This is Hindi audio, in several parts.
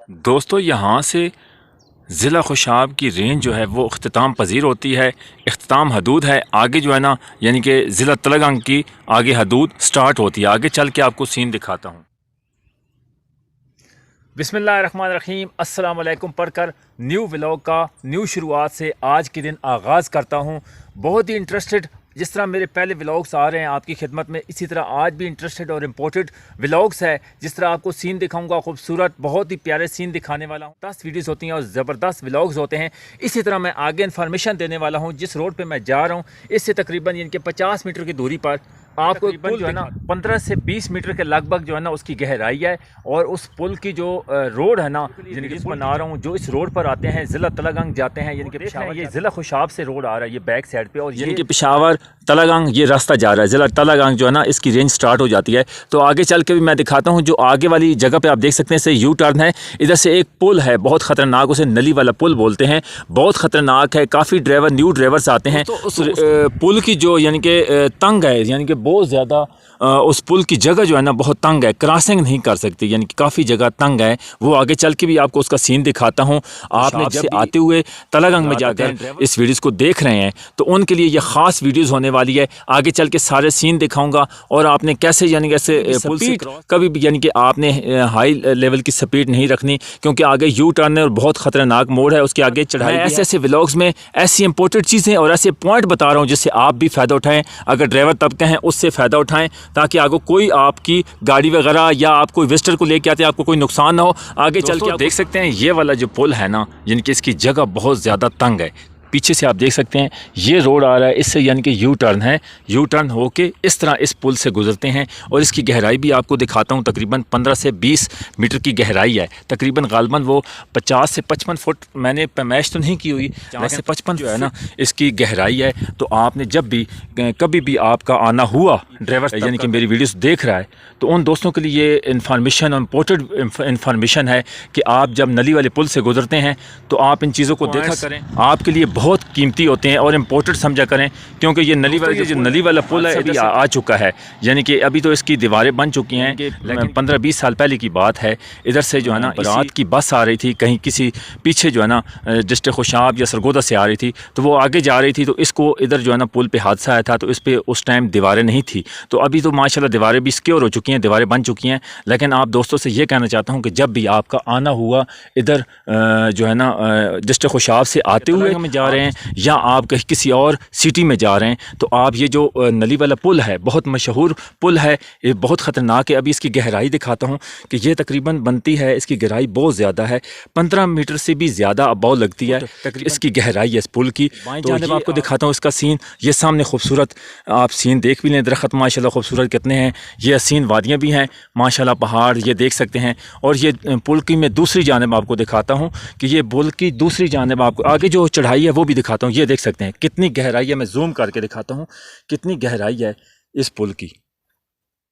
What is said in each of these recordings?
दोस्तों यहाँ से ज़िला खुशाब की रेंज जो है वो अख्ताम पजीर होती है। अख्ताम हदूद है, आगे जो है ना यानी कि ज़िला तलगंग की आगे हदूद स्टार्ट होती है। आगे चल के आपको सीन दिखाता हूँ। बिस्मिल्लाहिर्रहमानिर्रहीम, अस्सलाम वालेकुम पढ़कर न्यू व्लॉग का न्यू शुरुआत से आज के दिन आगाज़ करता हूँ। बहुत ही इंटरेस्टेड, जिस तरह मेरे पहले व्लॉग्स आ रहे हैं आपकी खिदमत में, इसी तरह आज भी इंटरेस्टेड और इम्पोर्टेड व्लॉग्स है। जिस तरह आपको सीन दिखाऊंगा, खूबसूरत बहुत ही प्यारे सीन दिखाने वाला हूँ। 10 वीडियोस होती हैं और ज़बरदस्त व्लॉग्स होते हैं। इसी तरह मैं आगे इन्फॉर्मेशन देने वाला हूँ। जिस रोड पर मैं जा रहा हूँ इससे तकरीबन यानी कि 50 मीटर की दूरी पर आपको एक पुल जो है ना 15 से 20 मीटर के लगभग जो है ना उसकी गहराई है। और उस पुल की जो रोड है ना, यानी कि बना रहा हूँ, जो इस रोड पर आते हैं ज़िला तलगंग जाते हैं, यानी कि पेशावर, ये ज़िला खुशाब से रोड आ रहा है ये बैक साइड पे, और यानी कि पेशावर तलगंग ये रास्ता जा रहा है। ज़िला तलगंग जो है ना इसकी रेंज स्टार्ट हो जाती है। तो आगे चल के भी मैं दिखाता हूँ। जो आगे वाली जगह पे आप देख सकते हैं इसे यू टर्न है। इधर से एक पुल है बहुत ख़तरनाक, उसे नली वाला पुल बोलते हैं, बहुत ख़तरनाक है। काफ़ी ड्राइवर न्यू ड्राइवर्स आते हैं। तो उस पुल की जो यानी कि तंग है, यानी कि बहुत ज़्यादा उस पुल की जगह जो है ना बहुत तंग है, क्रॉसिंग नहीं कर सकती, यानी कि काफ़ी जगह तंग है। वो आगे चल के भी आपको उसका सीन दिखाता हूँ। आपने जब आते हुए तलगंग में जाकर इस वीडियोस को देख रहे हैं तो उनके लिए ये ख़ास वीडियोस होने वाली है। आगे चल के सारे सीन दिखाऊंगा और आपने कैसे यानी कैसे पुल से कभी भी यानी कि आपने हाई लेवल की स्पीड नहीं रखनी, क्योंकि आगे यू टर्न है और बहुत ख़तरनाक मोड़ है, उसके आगे चढ़ाई। ऐसे ऐसे व्लॉग्स में ऐसी इंपॉर्टेंट चीज़ें और ऐसे पॉइंट बता रहा हूँ जिससे आप भी फ़ायदा उठाएँ। अगर ड्राइवर तबके हैं उससे फ़ायदा उठाएँ, ताकि आगे कोई आपकी गाड़ी वगैरह या आप कोई विजिटर को लेके आते हैं आपको कोई नुकसान ना हो। आगे चल के आप देख सकते हैं ये वाला जो पुल है ना, यानी कि इसकी जगह बहुत ज़्यादा तंग है। पीछे से आप देख सकते हैं ये रोड आ रहा है, इससे यानी कि यू टर्न है। यू टर्न होके इस तरह इस पुल से गुजरते हैं और इसकी गहराई भी आपको दिखाता हूँ। तकरीबन 15 से 20 मीटर की गहराई है। तकरीबन गालबन वो 50 से 55 फुट, मैंने पैमाइश तो नहीं की हुई, वैसे 55 जो है ना इसकी गहराई है। तो आपने जब भी कभी भी आपका आना हुआ, ड्राइवर यानी कि मेरी वीडियोस देख रहा है, तो उन दोस्तों के लिए ये इन्फॉर्मेशन इम्पोर्टेड इन्फॉर्मेशन है कि आप जब नली वाले पुल से गुजरते हैं तो आप इन चीज़ों को देखा करें, आपके लिए बहुत कीमती होते हैं और इम्पोर्टेड समझा करें। क्योंकि ये नली वाला जो नली वाला पुल है अभी आ चुका है, यानी कि अभी तो इसकी दीवारें बन चुकी हैं, लेकिन 15-20 साल पहले की बात है। इधर से जो है ना रात की बस आ रही थी, कहीं किसी पीछे जो है ना डिस्ट्रिक्ट खुशाब या सरगोदा से आ रही थी, तो वो आगे जा रही थी, तो इसको इधर जो है ना पुल पे हादसा आया था। तो इस पर उस टाइम दीवारें नहीं थी, तो अभी तो माशाल्लाह दीवारें भी सिक्योर हो चुकी हैं, दीवारें बन चुकी हैं। लेकिन आप दोस्तों से ये कहना चाहता हूँ कि जब भी आपका आना हुआ इधर जो है ना डिस्ट्रिक्ट खुशाब से आते हुए हम जा रहे हैं या आप कहीं किसी और सिटी में जा रहे हैं, तो आप ये जो नली वाला पुल है, बहुत मशहूर पुल है, ये बहुत ख़तरनाक है। अभी इसकी गहराई दिखाता हूँ कि ये तकरीबन बनती है, इसकी गहराई बहुत ज़्यादा है, 15 मीटर से भी ज़्यादा अबाव लगती है इसकी गहराई है इस पुल की। तो आपको दिखाता हूँ इसका सीन। ये सामने खूबसूरत आप सीन देख भी लें, दरख्त माशाल्लाह खूबसूरत कितने हैं। ये हसीन वादियाँ भी हैं माशाल्लाह, पहाड़ ये देख सकते हैं। और ये पुल की मैं दूसरी जानिब आपको दिखाता हूँ कि ये पुल की दूसरी जानिब आपको आगे जो चढ़ाई है वो भी दिखाता हूँ। ये देख सकते हैं कितनी गहराई है, मैं जूम करके दिखाता हूँ कितनी गहराई है इस पुल की।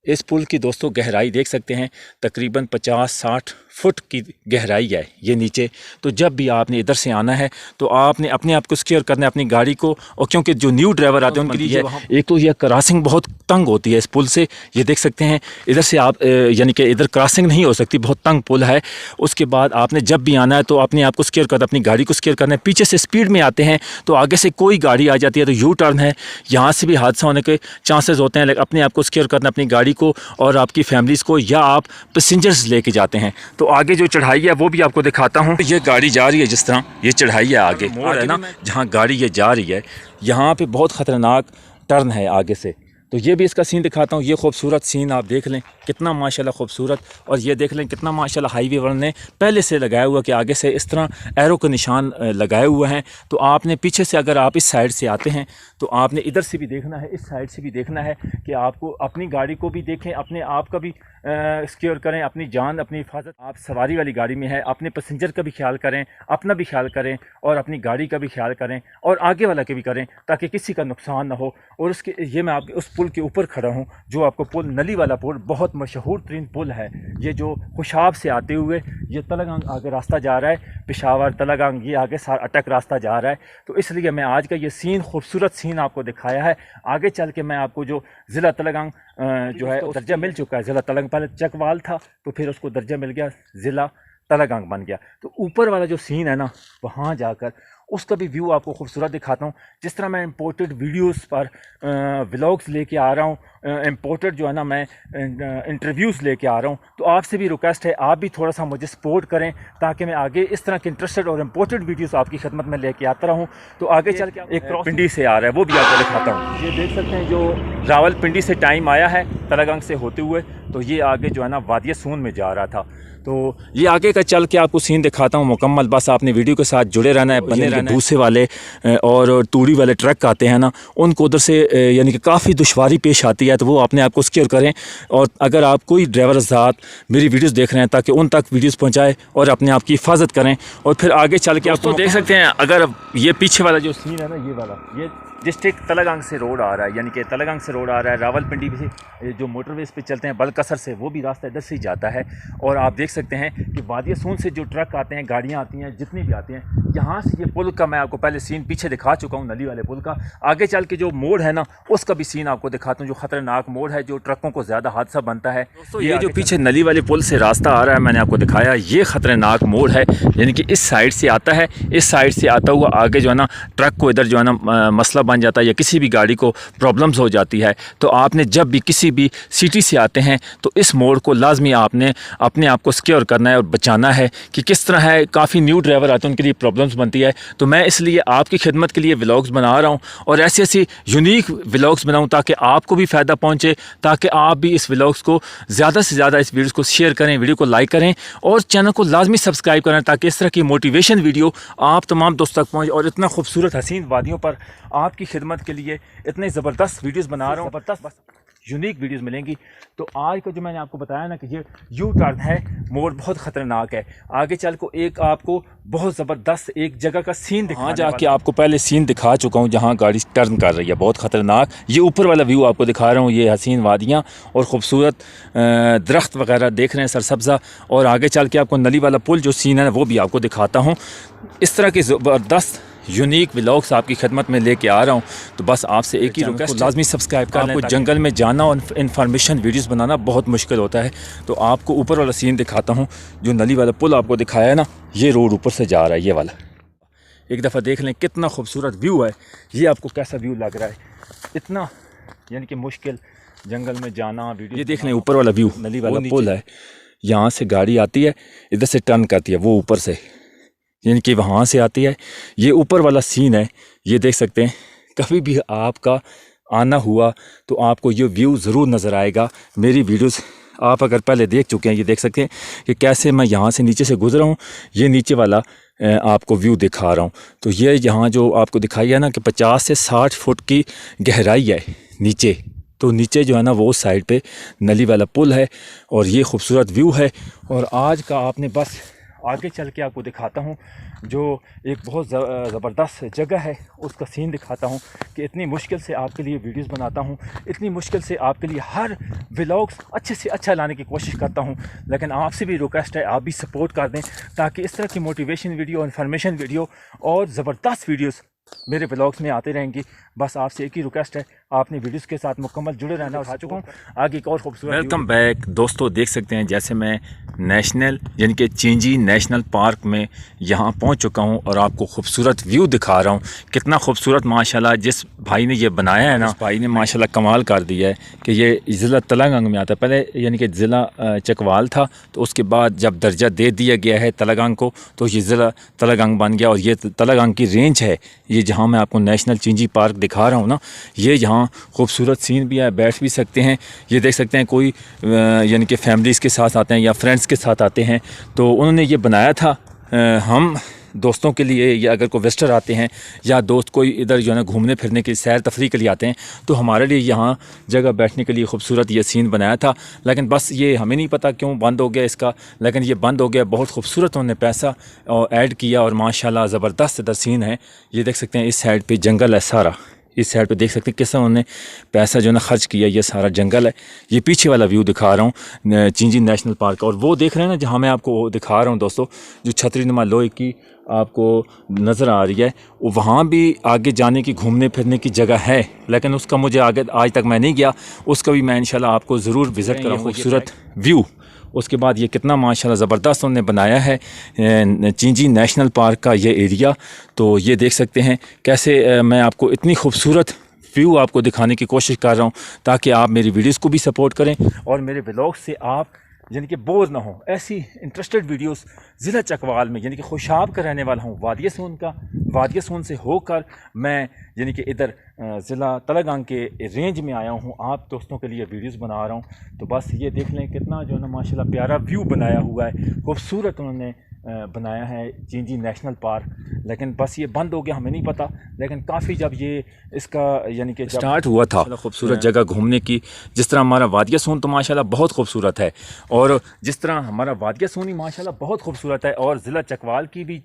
इस पुल की दोस्तों गहराई देख सकते हैं, तकरीबन 50-60 फुट की गहराई है ये नीचे। तो जब भी आपने इधर से आना है तो आपने अपने आप को सिक्योर करना है अपनी गाड़ी को। और क्योंकि जो न्यू ड्राइवर आते हैं उनके लिए एक तो यह क्रॉसिंग बहुत तंग होती है इस पुल से। ये देख सकते हैं इधर से आप यानी कि इधर क्रॉसिंग नहीं हो सकती, बहुत तंग पुल है। उसके बाद आपने जब भी आना है तो अपने आप को सिक्योर करना, अपनी गाड़ी को सिक्योर करना है। पीछे से स्पीड में आते हैं तो आगे से कोई गाड़ी आ जाती है तो यू टर्न है, यहाँ से भी हादसा होने के चांसेस होते हैं। लेकिन अपने आप को सिक्योर करना, अपनी गाड़ी को और आपकी फैमिलीज़ को, या आप पैसेंजर्स लेके जाते हैं। तो आगे जो चढ़ाई है वो भी आपको दिखाता हूँ। ये गाड़ी जा रही है, जिस तरह ये चढ़ाई है, आगे मोड़ है ना जहाँ गाड़ी ये जा रही है, यहाँ पे बहुत ख़तरनाक टर्न है आगे से। तो ये भी इसका सीन दिखाता हूँ। ये खूबसूरत सीन आप देख लें कितना माशाल्लाह खूबसूरत, और ये देख लें कितना माशाल्लाह हाईवे वालों ने पहले से लगाया हुआ कि आगे से इस तरह एरो के निशान लगाए हुए हैं। तो आपने पीछे से अगर आप इस साइड से आते हैं तो आपने इधर से भी देखना है, इस साइड से भी देखना है कि आपको अपनी गाड़ी को भी देखें, अपने आप का भी सिक्योर करें, अपनी जान अपनी हिफाजत। आप सवारी वाली गाड़ी में है, अपने पैसेंजर का भी ख्याल करें, अपना भी ख्याल करें और अपनी गाड़ी का भी ख्याल करें और आगे वाला के भी करें, ताकि किसी का नुकसान ना हो। और उसके ये मैं आपके उस पुल के ऊपर खड़ा हूँ, जो आपको पुल नली वाला पुल, बहुत मशहूर तरीन पुल है ये, जो खुशाब से आते हुए ये तलगंग आगे रास्ता जा रहा है, पेशावर तलगंग ये आगे सार अटक रास्ता जा रहा है। तो इसलिए मैं आज का ये सीन, खूबसूरत सीन आपको दिखाया है। आगे चल के मैं आपको जो ज़िला तलगंग जो है दर्जा मिल चुका है, ज़िला तलगंग पहले चकवाल था तो फिर उसको दर्जा मिल गया ज़िला तलागंग बन गया। तो ऊपर वाला जो सीन है ना, वहाँ जाकर उसका भी व्यू आपको खूबसूरत दिखाता हूँ। जिस तरह मैं इंपोर्टेड वीडियोस पर व्लॉग्स लेके आ रहा हूँ, इंपोर्टेड जो है ना मैं इंटरव्यूज़ लेके आ रहा हूँ, तो आपसे भी रिक्वेस्ट है आप भी थोड़ा सा मुझे सपोर्ट करें ताकि मैं आगे इस तरह के इंटरेस्टेड और इंपोर्टेड वीडियोस आपकी खिदमत में लेके आता रहूँ। तो आगे चल के एक पिंडी से आ रहा है, वो भी आपको दिखाता हूँ। ये देख सकते हैं जो रावलपिंडी से टाइम आया है तलागंग से होते हुए, तो ये आगे जो है ना वादिया सून में जा रहा था। तो ये आगे का चल के आपको सीन दिखाता हूँ मुकम्मल। बस आपने वीडियो के साथ जुड़े रहना है, बने रहना है। दूसरे वाले और तूड़ी वाले ट्रक आते हैं ना, उनको उधर से यानी कि काफ़ी दुश्वारी पेश आती है, तो वो अपने आप को सिक्योर करें। और अगर आप कोई ड्राइवर साथ मेरी वीडियोस देख रहे हैं, ताकि उन तक वीडियोस पहुंचाए और अपने आप की हिफाजत करें। और फिर आगे चल के आप तो देख सकते हैं, अगर ये पीछे वाला जो सीन है ना, ये वाला, ये डिस्ट्रिक्ट तलागंग से रोड आ रहा है, यानी कि तलागंग से रोड आ रहा है। रावलपिंडी से जो मोटरवेज पे चलते हैं बलकसर से, वो भी रास्ता इधर से ही जाता है। और आप देख सकते हैं कि वादिया सून से जो ट्रक आते हैं, गाड़ियाँ आती हैं, जितनी भी आती हैं, यहाँ से ये पुल का मैं आपको पहले सीन पीछे दिखा चुका हूँ, नली वाले पुल का। आगे चल के जो मोड़ है ना, उसका भी सीन आपको दिखाता हूँ, जो ख़तरनाक मोड़ है, जो ट्रकों को ज़्यादा हादसा बनता है। दोस्तों ये जो पीछे नली वाले पुल से रास्ता आ रहा है, मैंने आपको दिखाया, ये ख़तरनाक मोड़ है। यानी कि इस साइड से आता है, इस साइड से आता हुआ आगे जो है ना ट्रक को इधर जो है ना मसला बन जाता है, या किसी भी गाड़ी को प्रॉब्लम्स हो जाती है। तो आपने जब भी किसी भी सिटी से आते हैं, तो इस मोड़ को लाजमी आपने अपने आप को सिक्योर करना है और बचाना है। कि किस तरह है, काफ़ी न्यू ड्राइवर आते हैं, उनके लिए प्रॉब्लम्स बनती है। तो मैं इसलिए आपकी खिदमत के लिए व्लॉग्स बना रहा हूँ, और ऐसी ऐसी यूनिक व्लॉग्स बनाऊँ ताकि आपको भी फ़ायदा पहुँचे, ताकि आप भी इस व्लॉग्स को ज़्यादा से ज़्यादा इस वीडियो को शेयर करें, वीडियो को लाइक करें, और चैनल को लाजमी सब्सक्राइब करें, ताकि इस तरह की मोटिवेशन वीडियो आप तमाम दोस्तों तक पहुँचे। और इतना खूबसूरत हसीन वादियों पर आपकी खिदमत के लिए इतने ज़बरदस्त वीडियोस बना रहा हूँ, ज़बरदस्त बस यूनिक वीडियोस मिलेंगी। तो आज का जो मैंने आपको बताया ना कि ये यू टर्न है, मोड़ बहुत ख़तरनाक है। आगे चल को एक आपको बहुत ज़बरदस्त एक जगह का सीन दिखा जाके आपको पहले सीन दिखा चुका हूँ, जहाँ गाड़ी टर्न कर रही है, बहुत ख़तरनाक। ये ऊपर वाला व्यू आपको दिखा रहा हूँ, ये हसीन वादियाँ और ख़ूबसूरत दरख्त वगैरह देख रहे हैं, सरसब्ज़ा। और आगे चल के आपको नली वाला पुल जो सीन है वो भी आपको दिखाता हूँ। इस तरह की ज़बरदस्त यूनिक व्लॉग्स आपकी खिदमत में लेके आ रहा हूँ। तो बस आपसे एक ही रिक्वेस्ट, लाजमी सब्सक्राइब कर लें। आपको जंगल में जाना और इन्फॉर्मेशन वीडियोस बनाना बहुत मुश्किल होता है। तो आपको ऊपर वाला सीन दिखाता हूँ, जो नली वाला पुल आपको दिखाया है ना, ये रोड ऊपर से जा रहा है, ये वाला। एक दफ़ा देख लें कितना खूबसूरत व्यू है। ये आपको कैसा व्यू लग रहा है, इतना यानी कि मुश्किल जंगल में जाना वीडियो। ये देख लें ऊपर वाला व्यू, नली वाला पुल है, यहाँ से गाड़ी आती है, इधर से टर्न करती है, वो ऊपर से यानी कि वहाँ से आती है। ये ऊपर वाला सीन है, ये देख सकते हैं। कभी भी आपका आना हुआ तो आपको ये व्यू ज़रूर नज़र आएगा। मेरी वीडियोस आप अगर पहले देख चुके हैं, ये देख सकते हैं कि कैसे मैं यहाँ से नीचे से गुजरा हूँ। ये नीचे वाला आपको व्यू दिखा रहा हूँ। तो ये यहाँ जो आपको दिखाई है ना कि 50 से 60 फुट की गहराई है नीचे। तो नीचे जो है ना वो साइड पे नली वाला पुल है, और ये खूबसूरत व्यू है। और आज का आपने बस आगे चल के आपको दिखाता हूँ, जो एक बहुत ज़बरदस्त जगह है, उसका सीन दिखाता हूँ कि इतनी मुश्किल से आपके लिए वीडियोस बनाता हूँ, इतनी मुश्किल से आपके लिए हर व्लॉग्स अच्छे से अच्छा लाने की कोशिश करता हूँ। लेकिन आपसे भी रिक्वेस्ट है, आप भी सपोर्ट कर दें, ताकि इस तरह की मोटिवेशन वीडियो, इन्फॉर्मेशन वीडियो और ज़बरदस्त वीडियोस मेरे व्लॉग्स में आते रहेंगी। बस आपसे एक ही रिक्वेस्ट है, आपने वीडियोस के साथ मुकम्मल जुड़े रहना। उठा चुका हूँ आगे एक और खूबसूरत। वेलकम बैक दोस्तों, देख सकते हैं जैसे मैं नेशनल यानी कि चिंजी नेशनल पार्क में यहाँ पहुँच चुका हूँ, और आपको खूबसूरत व्यू दिखा रहा हूँ। कितना खूबसूरत माशाल्लाह जिस भाई ने ये बनाया है ना, भाई ने माशाल्लाह कमाल कर दिया है कि ये ज़िला तलागंग में आता है। पहले यानी कि ज़िला चकवाल था, तो उसके बाद जब दर्जा दे दिया गया है तलागंग को, तो ये ज़िला तलागंग बन गया। और ये तलागंग की रेंज है, ये जहाँ मैं आपको नेशनल चिंजी पार्क दिखा रहा हूँ ना, ये यहाँ खूबसूरत सीन भी है, बैठ भी सकते हैं। ये देख सकते हैं कोई यानी कि फैमिलीज़ के साथ आते हैं या फ्रेंड्स के साथ आते हैं, तो उन्होंने ये बनाया था हम दोस्तों के लिए, या अगर कोई विजिटर आते हैं या दोस्त कोई इधर जो है ना घूमने फिरने की सैर तफरी के लिए आते हैं, तो हमारे लिए यहाँ जगह बैठने के लिए खूबसूरत ये सीन बनाया था। लेकिन बस ये हमें नहीं पता क्यों बंद हो गया इसका, लेकिन ये बंद हो गया। बहुत खूबसूरत उन्होंने पैसा और ऐड किया, और माशाल्लाह ज़बरदस्त इधर सीन है। ये देख सकते हैं इस साइड पर जंगल है सारा, इस साइड पे देख सकते हैं किस तरह उन्होंने पैसा जो है ना खर्च किया। ये सारा जंगल है। ये पीछे वाला व्यू दिखा रहा हूँ चिंजी नेशनल पार्क का, और वो देख रहे हैं ना जहाँ मैं आपको दिखा रहा हूँ दोस्तों, जो छतरी नुमा लोहे की आपको नज़र आ रही है, वहाँ भी आगे जाने की घूमने फिरने की जगह है। लेकिन उसका मुझे आगे आज तक मैं नहीं गया, उसका भी मैं इंशाल्लाह आपको ज़रूर विज़िट करूँ। खूबसूरत व्यू उसके बाद ये कितना माशाल्लाह ज़बरदस्त उन्होंने बनाया है चींजी नेशनल पार्क का ये एरिया। तो ये देख सकते हैं कैसे मैं आपको इतनी खूबसूरत व्यू आपको दिखाने की कोशिश कर रहा हूँ ताकि आप मेरी वीडियोस को भी सपोर्ट करें और मेरे व्लॉग से आप यानी कि बोर ना हो। ऐसी इंटरेस्टेड वीडियोस ज़िला चकवाल में यानी कि खुशाब का रहने वाला हूँ, वादिया सोन से होकर मैं यानी कि इधर ज़िला तलगांग के रेंज में आया हूँ, आप दोस्तों के लिए वीडियोस बना रहा हूँ। तो बस ये देख लें कितना जो है ना माशाल्लाह प्यारा व्यू बनाया हुआ है, खूबसूरत उन्होंने बनाया है चींजी नेशनल पार्क। लेकिन बस ये बंद हो गया, हमें नहीं पता, लेकिन काफ़ी जब ये इसका यानी कि स्टार्ट हुआ था खूबसूरत जगह घूमने की, जिस तरह हमारा वादिया सोन तो माशाल्लाह बहुत खूबसूरत है और जिस तरह हमारा वादिया सोन ही माशाल्लाह बहुत खूबसूरत है और ज़िला चकवाल की भी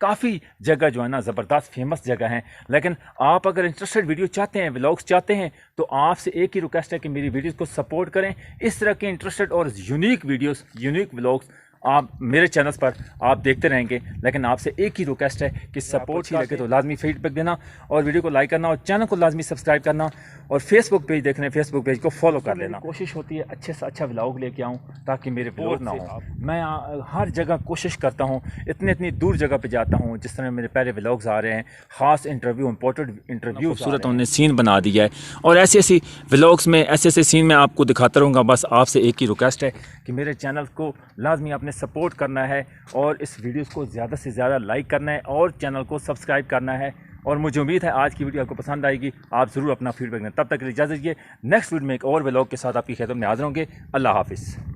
काफ़ी जगह जो है ना ज़बरदस्त फेमस जगह हैं। लेकिन आप अगर इंटरेस्टेड वीडियो चाहते हैं, व्लॉग्स चाहते हैं, तो आपसे एक ही रिक्वेस्ट है कि मेरी वीडियोज़ को सपोर्ट करें। इस तरह के इंटरेस्टेड और यूनिक वीडियोज़, यूनिक व्लॉग्स आप मेरे चैनल्स पर आप देखते रहेंगे। लेकिन आपसे एक ही रिक्वेस्ट है कि सपोर्ट ही लगे तो लाजमी फीडबैक देना और वीडियो को लाइक करना और चैनल को लाजमी सब्सक्राइब करना और फेसबुक पेज देख रहे हैं, फेसबुक पेज को फॉलो कर लेना। कोशिश होती है अच्छे से अच्छा व्लॉग लेके आऊँ ताकि मेरे बोर ना हो। मैं हर जगह कोशिश करता हूँ, इतनी दूर जगह पे जाता हूँ। जिस तरह मेरे पहले व्लॉग्स आ रहे हैं, ख़ास इंटरव्यू, इम्पोर्टेंट इंटरव्यू, खूबसूरत उन्होंने सीन बना दिया है और ऐसी व्लॉग्स में ऐसे सीन मैं आपको दिखाता रहूँगा। बस आपसे एक ही रिक्वेस्ट है कि मेरे चैनल को लाजमी आपने सपोर्ट करना है और इस वीडियोस को ज़्यादा से ज़्यादा लाइक करना है और चैनल को सब्सक्राइब करना है। और मुझे उम्मीद है आज की वीडियो आपको पसंद आएगी, आप ज़रूर अपना फीडबैक दें। तब तक के लिए इजाज़त दीजिए, नेक्स्ट वीडियो में एक और व्लॉग के साथ आपकी खिदमत में हाज़िर होंगे। अल्लाह हाफिज़।